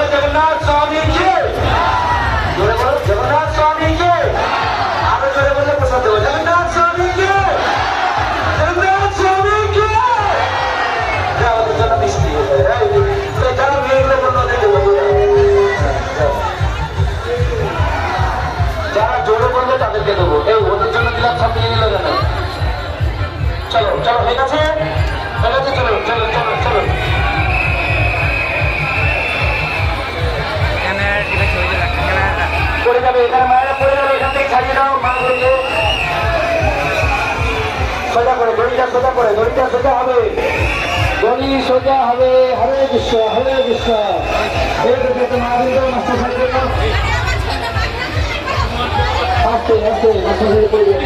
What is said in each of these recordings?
जगन्नाथ स्वामी की जगन्नाथ स्वामी की आगे जोरे बोले प्रसाद देव जगन्नाथ स्वामी की जगन्नाथ स्वामी की जाओ तो जन्म मिस्टी है तो जन्म वीर लोग बोलने देंगे जहाँ जोरे बोलने ताकत के दो ए वो तो जन्म मिला सब ये नहीं लगना चलो चलो है ना से चलो चलो चलो चलो चलो পড়ে যাবে এখানে মায়েরা পড়ে যাবে এখান থেকে ছাড়িয়ে দাও মা বলছে সোজা করে দড়িটা সোজা করে দড়িটা সোজা হবে দড়ি সোজা হবে হরে কৃষ্ণ এই তো মা বলছে মাস্টার সাহেব আস্তে আস্তে মাস্টার সাহেব পড়ে যাবে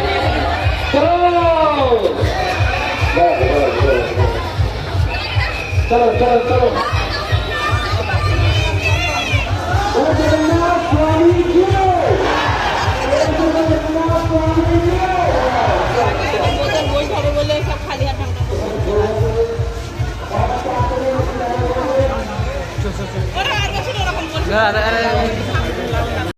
চলো চলো চলো जगन्नाथ स्वामी की बोले सब खाली हाथ अरे